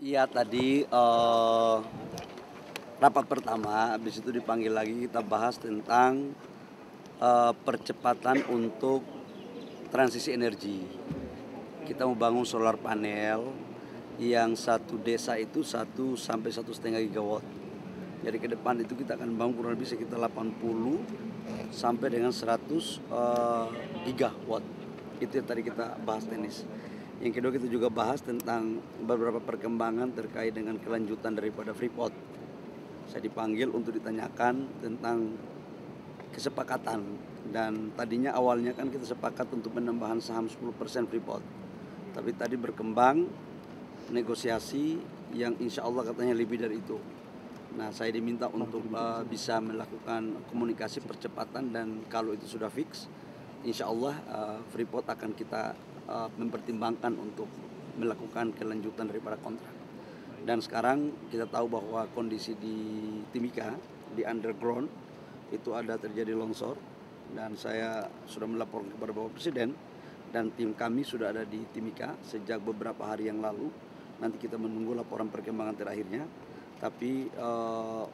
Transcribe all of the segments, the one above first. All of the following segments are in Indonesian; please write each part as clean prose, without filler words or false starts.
Iya tadi rapat pertama, habis itu dipanggil lagi kita bahas tentang percepatan untuk transisi energi. Kita mau bangun solar panel yang satu desa itu 1 sampai 1,5 gigawatt. Jadi ke depan itu kita akan bangun kurang lebih sekitar 80 sampai dengan 100 gigawatt. Itu yang tadi kita bahas teknis. Yang kedua kita juga bahas tentang beberapa perkembangan terkait dengan kelanjutan daripada Freeport. Saya dipanggil untuk ditanyakan tentang kesepakatan, dan tadinya awalnya kan kita sepakat untuk penambahan saham 10% Freeport. Tapi tadi berkembang negosiasi yang insya Allah katanya lebih dari itu. Nah, saya diminta untuk bisa melakukan komunikasi percepatan, dan kalau itu sudah fix, insya Allah Freeport akan kita mempertimbangkan untuk melakukan kelanjutan daripada kontrak. Dan sekarang kita tahu bahwa kondisi di Timika, di underground, itu ada terjadi longsor, dan saya sudah melapor kepada Bapak Presiden, dan tim kami sudah ada di Timika sejak beberapa hari yang lalu. Nanti kita menunggu laporan perkembangan terakhirnya, tapi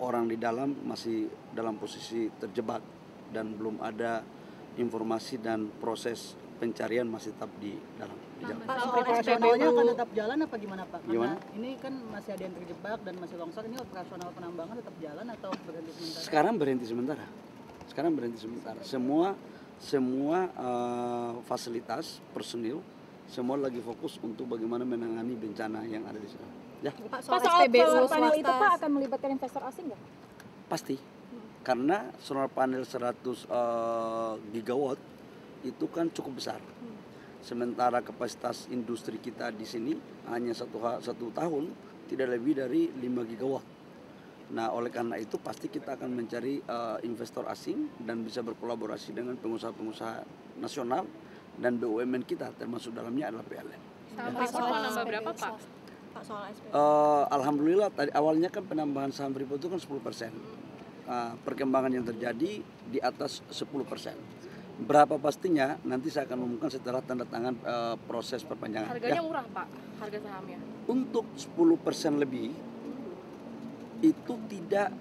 orang di dalam masih dalam posisi terjebak dan belum ada informasi, dan proses pencarian masih tetap di dalam. Pak, soal operasionalnya akan tetap jalan apa gimana Pak? Karena ini kan masih ada yang terjebak dan masih longsor, ini operasional penambangan tetap jalan atau berhenti sementara? Sekarang berhenti sementara. Semua fasilitas personil semua lagi fokus untuk bagaimana menangani bencana yang ada di sana. Ya. Pak, soal SPBU panel itu Pak akan melibatkan investor asing nggak? Pasti. Karena solar panel 100 gigawatt itu kan cukup besar. Sementara kapasitas industri kita di sini hanya satu tahun tidak lebih dari 5 gigawatt. Nah, oleh karena itu pasti kita akan mencari investor asing dan bisa berkolaborasi dengan pengusaha-pengusaha nasional dan BUMN kita, termasuk dalamnya adalah PLN. Sampai soal nambah berapa Pak? Pak, soal SPBU. Alhamdulillah tadi awalnya kan penambahan saham Freeport itu kan 10%. Perkembangan yang terjadi di atas 10%. Berapa pastinya nanti saya akan umumkan setelah tanda tangan proses perpanjangan. Harganya murah Pak, harga sahamnya? Untuk 10% lebih itu tidak,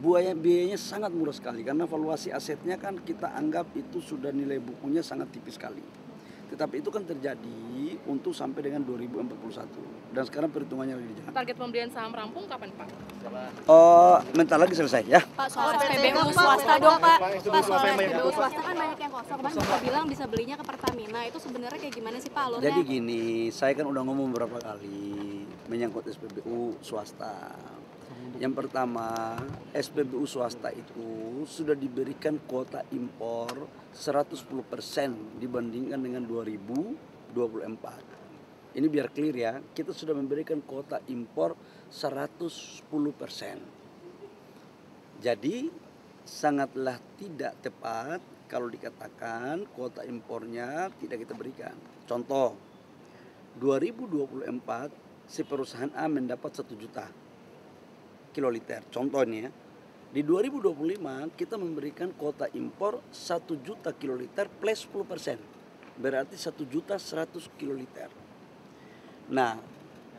biayanya sangat murah sekali, karena valuasi asetnya kan kita anggap itu sudah nilai bukunya sangat tipis sekali. Tetapi itu kan terjadi untuk sampai dengan 2041, dan sekarang perhitungannya lagi dijalankan. Target pembelian saham rampung kapan Pak? Bentar lagi selesai ya. Pak, soal SPBU swasta dong Pak. Pak, soal SPBU swasta kan banyak yang kosong. Kemarin Bapak bilang bisa belinya ke Pertamina. Itu sebenarnya kayak gimana sih Pak alurnya? Jadi gini, saya kan udah ngomong beberapa kali menyangkut SPBU swasta. Yang pertama, SPBU swasta itu sudah diberikan kuota impor 110% dibandingkan dengan 2024. Ini biar clear ya, kita sudah memberikan kuota impor 110%. Jadi sangatlah tidak tepat kalau dikatakan kuota impornya tidak kita berikan. Contoh, 2024 si perusahaan A mendapat 1 juta kiloliter. Contohnya, di 2025 kita memberikan kuota impor 1 juta kiloliter plus 10%. Berarti 1.100.000 kiloliter. Nah,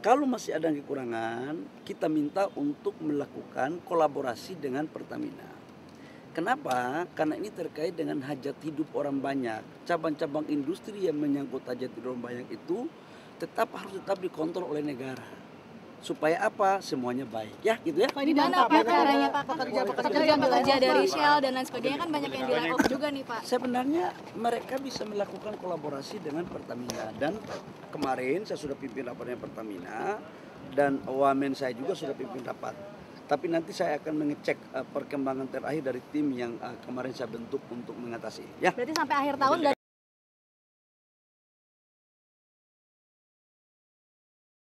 kalau masih ada kekurangan, kita minta untuk melakukan kolaborasi dengan Pertamina. Kenapa? Karena ini terkait dengan hajat hidup orang banyak. Cabang-cabang industri yang menyangkut hajat hidup orang banyak itu harus dikontrol oleh negara. Supaya apa? Semuanya baik. Ya, gitu ya. Pak, di mana Pak caranya Pak? Pekerja dari Shell dan lain sebagainya kan banyak yang di layoff juga nih Pak. Sebenarnya mereka bisa melakukan kolaborasi dengan Pertamina, dan kemarin saya sudah pimpin rapatnya Pertamina, dan wamen saya juga sudah pimpin rapat. Tapi nanti saya akan mengecek perkembangan terakhir dari tim yang kemarin saya bentuk untuk mengatasi. Ya. Berarti sampai akhir tahun